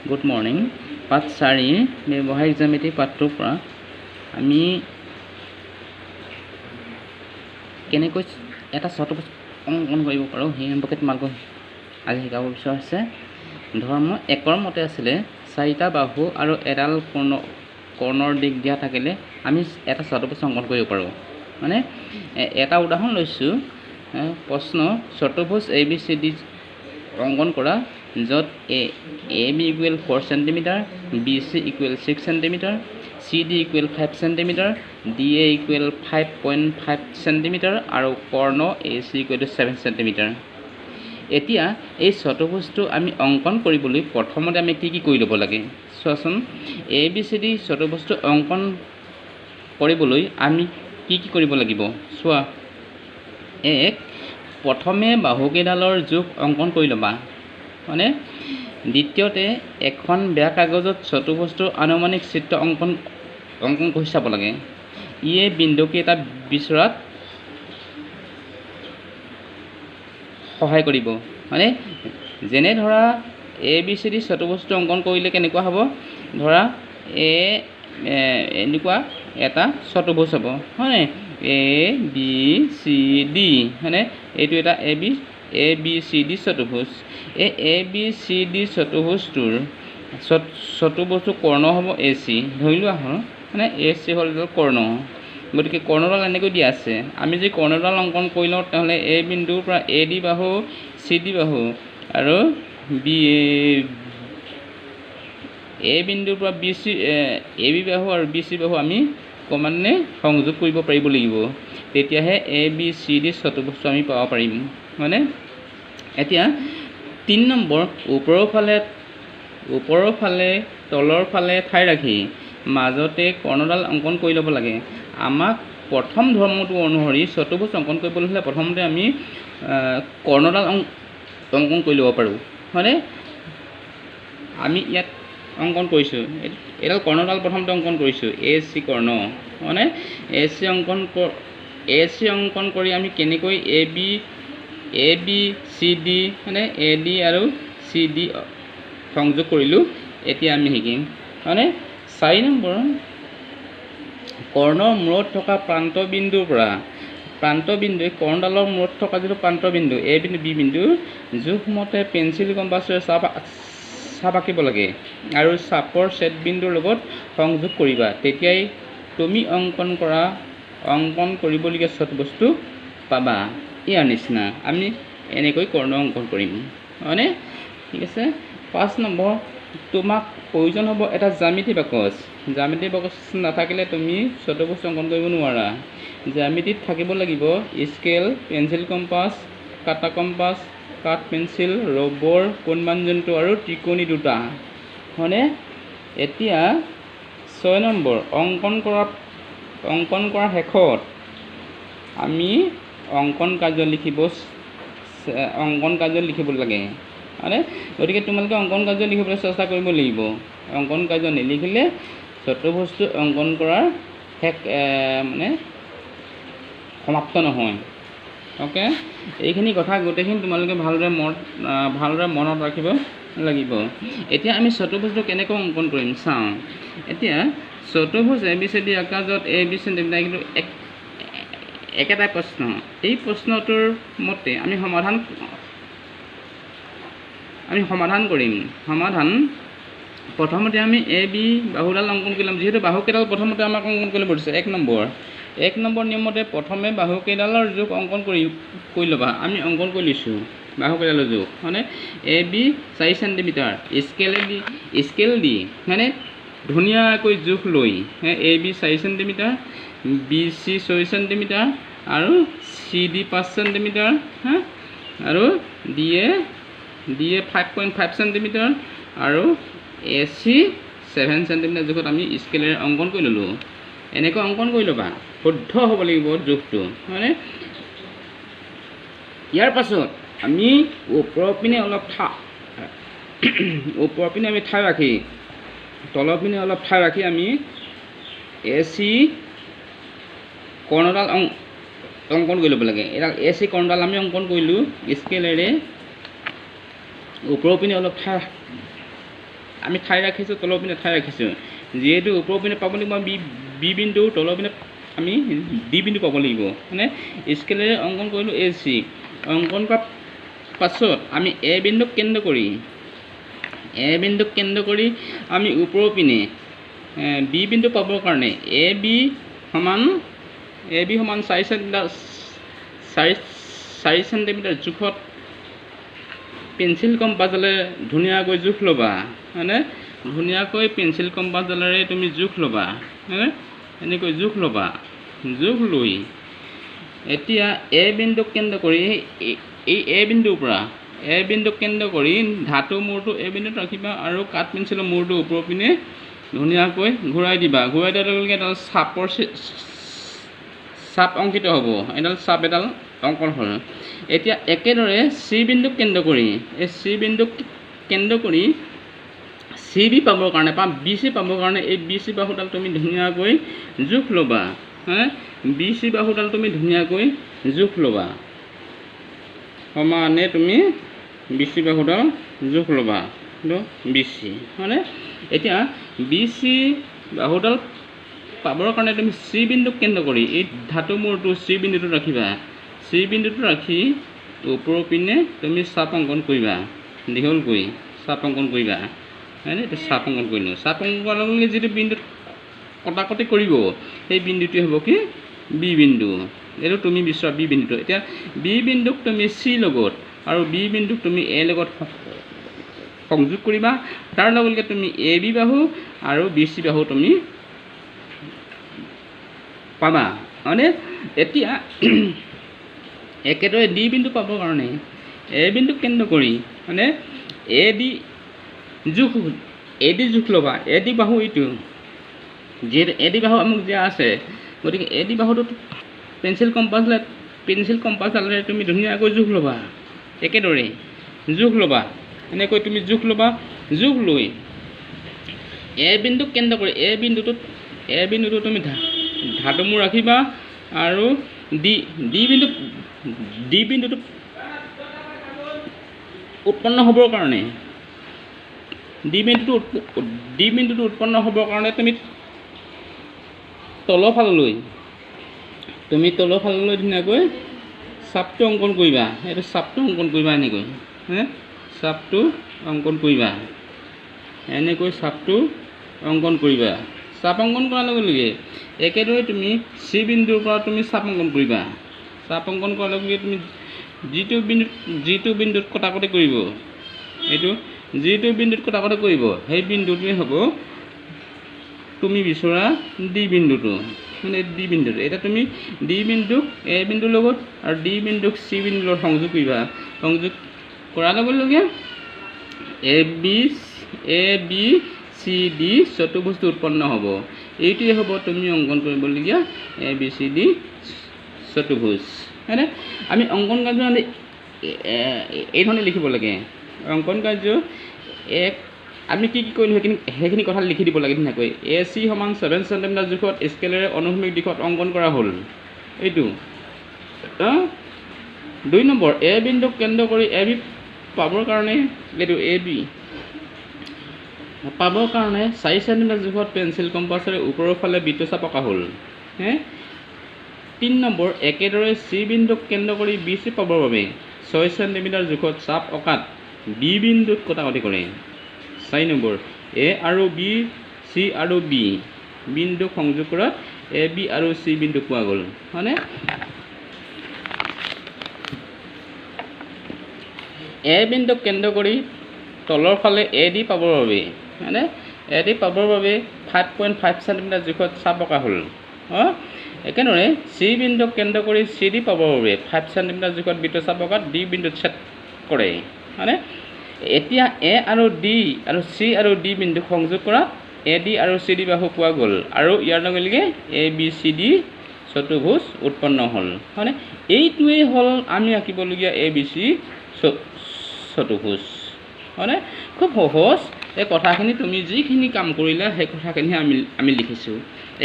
Good morning. পাঠ 4 ব্যৱহাৰিক জ্যামিতি পাঠটোৰ পৰা আমি কেনেকৈ এটা চতুৰ্ভুজ অংকন কৰিব পাৰোঁ সেই সম্পৰ্কে তোমালোকক আজি শিকাব বিচৰা হৈছে। ধৰ্ম 1ৰ মতে আছিলে 4টা বাহু আৰু এডাল কৰ্ণৰ দিশ দিয়া থাকিলে আমি এটা চতুৰ্ভুজ অংকন কৰিব পাৰোঁ। মানে এটা উদাহৰণ লৈছোঁ। প্ৰশ্ন চতুৰ্ভুজ ABCD অংকন কৰা য'ত AB equal 4 সেণ্টিমিটাৰ, BC equal 6 সেণ্টিমিটাৰ, CD equal 5 সেণ্টিমিটাৰ, DA equal 5.5 সেণ্টিমিটাৰ আৰু কৰ্ণ AC ইকুৱেল 7 সেণ্টিমিটাৰ। এতিয়া এই চতুৰ্ভুজটো আমি অংকন কৰিবলৈ প্ৰথমতে আমি কি কৰি ল'ব লাগে চোৱাচোন। ABCD চতুৰ্ভুজটো অংকন কৰিবলৈ আমি কি কৰিব লাগিব চোৱা। প্ৰথমে বাহুকেইডালৰ জোখ অংকন কৰি ল'বা। মানে দ্বিতীয়তে এখন বেয়া কাগজত চতুৰ্ভুজটোৰ আনুমানিক চিত্ৰ অংকন কৰি চাব লাগে। ইয়ে বিন্দুকেইটা বিচৰাত সহায় কৰিব। মানে যেনে ধৰা ABCD চতুৰ্ভুজটো অংকন কৰিলে কেনেকুৱা হ'ব, ধৰা এনেকুৱা এটা চতুৰ্ভুজ হ'ব হয়নে, ABCD হয়নে, এইটো এটা ABCD চতুৰ্ভুজ। এই ABCD চতুৰ্ভুজটোৰ কৰ্ণ হ'ব AC, ধৰি লোৱা হ'ল মানে AC হ'ল কৰ্ণ। গতিকে কৰ্ণডাল এনেকৈ দিয়া আছে। আমি যদি কৰ্ণডাল অংকন কৰি লওঁ তেতিয়াহ'লে A বিন্দুৰ পৰা AD বাহু, CD বাহু আৰু A বিন্দুৰ পৰা AB বাহু আৰু BC বাহু আমি ক্ৰমান্বয়ে সংযোগ কৰিব পাৰিব লাগিব। তেতিয়াহে ABCD চতুৰ্ভুজটো আমি পাব পাৰিম। মানে এতিয়া 3 নম্বৰ ওপৰৰ ফালে তলৰ ফালে ঠাই ৰাখি মাজতে কৰ্ণডাল অংকন কৰি ল'ব লাগে। আমাক প্ৰথম ধৰ্মটো অনুসৰি চতুৰ্ভুজ অংকন কৰিবলৈ হ'লে প্ৰথমতে আমি কৰ্ণডাল অংকন কৰি ল'ব পাৰোঁ হয়নে। আমি ইয়াত অংকন কৰিছোঁ, এডাল কৰ্ণডাল প্ৰথমতে অংকন কৰিছোঁ AC কৰ্ণ মানে AC অংকন কৰি আমি কেনেকৈ ABCD মানে AD আৰু CD সংযোগ কৰিলোঁ এতিয়া আমি শিকিম। মানে 4 নম্বৰ কৰ্ণৰ মূৰত থকা প্ৰান্তবিন্দুৰ পৰা কৰ্ণডালৰ মূৰত থকা যিটো প্ৰান্তবিন্দু A বিন্দু B বিন্দু জোখমতে পেঞ্চিল কম্পাছেৰে চাপ আঁকিব লাগে আৰু চাপৰ ছেদ বিন্দুৰ লগত সংযোগ কৰিবা। তেতিয়াই তুমি অংকন কৰিবলগীয়া চতুৰ্ভুজটো পাবা। ইয়াৰ নিচিনা আমি এনেকৈ কৰ্ণ অংকন কৰিম হয়নে। ঠিক আছে। 5 নম্বৰ তোমাক প্ৰয়োজন হ'ব এটা জ্যামিতি বাকচ। জ্যামিতি বাকচ নাথাকিলে তুমি চতুৰ্ভুজ অংকন কৰিব নোৱাৰা। জ্যামিতিত থাকিব লাগিব স্কেল, পেঞ্চিল কম্পাছ, কাটা কম্পাছ, কাঠ পেঞ্চিল, ৰবৰ, কোণমান যন্ত্ৰ আৰু ত্ৰিকোণী দুটা হয়নে। এতিয়া 6 নম্বৰ অংকন কৰাৰ শেষত আমি অংকন কাৰ্য লিখিব লাগে হয়নে। গতিকে তোমালোকে অংকন কাৰ্য লিখিবলৈ চেষ্টা কৰিব লাগিব। অংকন কাৰ্য নিলিখিলে চতুৰ্ভুজটো অংকন কৰাৰ মানে সমাপ্ত নহয়। অ'কে, এইখিনি কথা গোটেইখিনি তোমালোকে ভালদৰে মনত ৰাখিব লাগিব। এতিয়া আমি চতুৰ্ভুজটো কেনেকৈ অংকন কৰিম চাওঁ। এতিয়া চতুৰ্ভুজ ABCD আঁকা য'ত ABCD কিন্তু একেটাই প্ৰশ্ন। এই প্ৰশ্নটোৰ মতে আমি সমাধান কৰিম। প্ৰথমতে আমি AB বাহুডাল অংকন কৰি ল'ম। যিহেতু বাহুকেইডাল প্ৰথমতে আমাক অংকন কৰিব দিছে 1 নম্বৰ নিয়মতে প্ৰথমে বাহুকেইডালৰ জোখ অংকন কৰি ল'বা। আমি অংকন কৰি লৈছোঁ বাহুকেইডালৰ জোখ মানে AB 4 সেণ্টিমিটাৰ, স্কেল দি মানে ধুনীয়াকৈ জোখ লৈ AB 4 সেণ্টিমিটাৰ, BC 6 সেণ্টিমিটাৰ আৰু CD 5 সেণ্টিমিটাৰ আৰু DA 5.5 সেণ্টিমিটাৰ আৰু AC 7 সেণ্টিমিটাৰ জোখত আমি স্কেলেৰে অংকন কৰি ল'লোঁ। এনেকৈ অংকন কৰি ল'বা, শুদ্ধ হ'ব লাগিব জোখটো মানে। ইয়াৰ পাছত আমি ওপৰৰ পিনে আমি ঠাই ৰাখি তলৰ পিনে অলপ ঠাই ৰাখি আমি AC কৰ্ণডাল অংকন কৰি ল'ব লাগে। এডাল AC কৰ্ণডাল আমি অংকন কৰিলোঁ স্কেলেৰে। ওপৰৰ পিনে অলপ আমি ঠাই ৰাখিছোঁ, তলৰ পিনে ঠাই ৰাখিছোঁ। যিহেতু ওপৰৰ পিনে পাব লাগিব বি বিন্দু, তলৰ পিনে আমি ডি বিন্দু পাব লাগিব। মানে স্কেলেৰে অংকন কৰিলোঁ এ চি। অংকন কৰাৰ পাছত আমি এ বিন্দুক কেন্দ্ৰ কৰি আমি ওপৰৰ পিনে বি বিন্দু পাবৰ কাৰণে এ বি সমান 4 চেণ্টিমিটাৰ জোখত পেঞ্চিল কম্পাছডালে ধুনীয়াকৈ জোখ ল'বা। মানে ধুনীয়াকৈ পেঞ্চিল কম্পাছডালেৰে তুমি জোখ ল'বা। এনেকৈ জোখ ল'বা। জোখ লৈ এতিয়া এ বিন্দুক কেন্দ্ৰ কৰি এই এ বিন্দুৰ পৰা কেন্দ্ৰ কৰি ধাতু মূৰটো এ বিন্দুত ৰাখিবা আৰু কাঠ পেঞ্চিলৰ মূৰটো ওপৰৰ পিনে ধুনীয়াকৈ ঘূৰাই দিবা। ঘূৰাই দিয়াৰ লগে লগে এডাল চাপ অংকিত হ'ব। এডাল অংকন হ'ল। এতিয়া একেদৰে চি বিন্দুক কেন্দ্ৰ কৰি চি বি পাবৰ কাৰণে বি চি পাবৰ কাৰণে এই বি চি বাহুডাল তুমি ধুনীয়াকৈ জোখ ল'বা। বি চি বাহুডাল তুমি ধুনীয়াকৈ জোখ ল'বা। সমানে তুমি বি চি বাহুডাল জোখ ল'বা। বি চি মানে এতিয়া বি চি বাহুডাল পাবৰ কাৰণে তুমি চি বিন্দুক কেন্দ্ৰ কৰি এই ধাতু মূৰটো চি বিন্দুটো ৰাখিবা। চি বিন্দুটো ৰাখি ওপৰৰ পিনে তুমি চাপ অংকন কৰিবা। দীঘলকৈ চাপ অংকন কৰিবা। এতিয়া চাপ অংকন কৰিলোঁ। চাপ অংকন কৰাৰ লগে লগে যিটো বিন্দুত কটাকটি কৰিব সেই বিন্দুটোৱে হ'ব কি বি বিন্দু। এইটো তুমি বিচৰা বি বিন্দুটো। এতিয়া বি বিন্দুক তুমি চি লগত আৰু বি বিন্দুক তুমি এ লগত সংযোগ কৰিবা। তাৰ লগে লগে তুমি এ বি বাহু আৰু বি চি বাহু তুমি পাবা। মানে এতিয়া একেদৰে ডি বিন্দু পাবৰ কাৰণে এ বিন্দুক কেন্দ্ৰ কৰি মানে এ ডি জোখ ল'বা। এ ডি বাহু এইটো যিহেতু এ ডি বাহু আমাক দিয়া আছে, গতিকে এ ডি বাহুটোত পেঞ্চিল কম্পাছডালেৰে তুমি ধুনীয়াকৈ জোখ ল'বা। একেদৰে জোখ ল'বা। এনেকৈ তুমি জোখ ল'বা। জোখ লৈ এ বিন্দুক কেন্দ্ৰ কৰি এ বিন্দুটোত তুমি ধাতু মূৰ ৰাখিবা আৰু ডি বিন্দুটো উৎপন্ন হ'বৰ কাৰণে ডি বিন্দুটো উৎপন্ন হ'বৰ কাৰণে তুমি তলৰ ফাললৈ ধুনীয়াকৈ চাপটো অংকন কৰিবা। এইটো চাপটো অংকন কৰিবা। এনেকৈ চাপটো অংকন কৰিবা। এনেকৈ চাপটো অংকন কৰিবা। চাপ অংকন কৰাৰ লগে লগে একেদৰে তুমি চি বিন্দুৰ পৰা তুমি চাপ অংকন কৰিবা। চাপ অংকন কৰাৰ লগে লগে তুমি যিটো বিন্দুত কটাকটি কৰিব সেই বিন্দুটোৱে হ'ব তুমি বিচৰা ডি বিন্দুটো। মানে ডি বিন্দুটো এতিয়া তুমি ডি বিন্দুক এ বিন্দুৰ লগত আৰু ডি বিন্দুক চি বিন্দুৰ লগত সংযোগ কৰিবা। সংযোগ কৰাৰ লগে লগে এ বি চি ডি চতুৰ্ভুজটো উৎপন্ন হ'ব। এইটোৱে হ'ব তুমি অংকন কৰিবলগীয়া এ বি চি ডি চতুৰ্ভুজ। হয়নে? আমি অংকন কাৰ্য এইধৰণে লিখিব লাগে। অংকন কাৰ্য আমি কি কৰিলোঁ সেইখিনি কথা লিখি দিব লাগে ধুনীয়াকৈ। এ চি সমান 7 চেণ্টিমিটাৰ জোখত স্কেলেৰে অনুভূমিক দিশত অংকন কৰা হ'ল। এইটো 2 নম্বৰ এ বিন্দুক কেন্দ্ৰ কৰি এ বি পাবৰ কাৰণে এইটো এ বি পাবৰ কাৰণে 4 চেণ্টিমিটাৰ জোখত পেঞ্চিল কম্পাছেৰে ওপৰৰ ফালে বৃত্তচাপ অঁকা হ'ল। 3 নম্বৰ একেদৰে চি বিন্দুক কেন্দ্ৰ কৰি বি চি পাবৰ বাবে 6 চেণ্টিমিটাৰ জোখত চাপ অঁকাত বি বিন্দুত কটাকটি কৰে। 4 নম্বৰ এ আৰু বি চি আৰু বি বিন্দুক সংযোগ কৰাত এ বি আৰু চি বিন্দু পোৱা গ'ল। মানে এ বিন্দুক কেন্দ্ৰ কৰি তলৰ ফালে এ ডি পাবৰ বাবে 5.5 চেণ্টিমিটাৰ জোখত চাপ অঁকা হ'ল। একেদৰে চি বিন্দুক কেন্দ্ৰ কৰি চি ডি পাবৰ বাবে 5 চেণ্টিমিটাৰ জোখত বৃত্তচাপ অঁকাত ডি বিন্দুত ছেদ কৰে। মানে এতিয়া এ আৰু ডি আৰু চি আৰু ডি বিন্দুক সংযোগ কৰাত এ ডি আৰু চি ডি বাহু পোৱা গ'ল আৰু ইয়াৰ লগে লগে এ বি চি ডি চতুৰ্ভুজ উৎপন্ন হ'ল। মানে এইটোৱেই হ'ল আমি আঁকিবলগীয়া এ বি চি চতুৰ্ভুজ। মানে খুব সহজ। এই কথাখিনি তুমি যিখিনি কাম কৰিলা সেই কথাখিনি আমি লিখিছোঁ।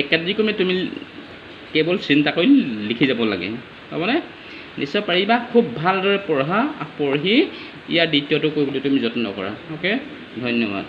একাধিক্ৰমে তুমি কেৱল চিন্তা কৰি লিখি যাব লাগে। হ'বনে? নিশ্চয় পাৰিবা। খুব ভালদৰে পঢ়ি ইয়াৰ দ্বিতীয়টো কৰিবলৈ তুমি যত্ন কৰা। অ'কে, ধন্যবাদ।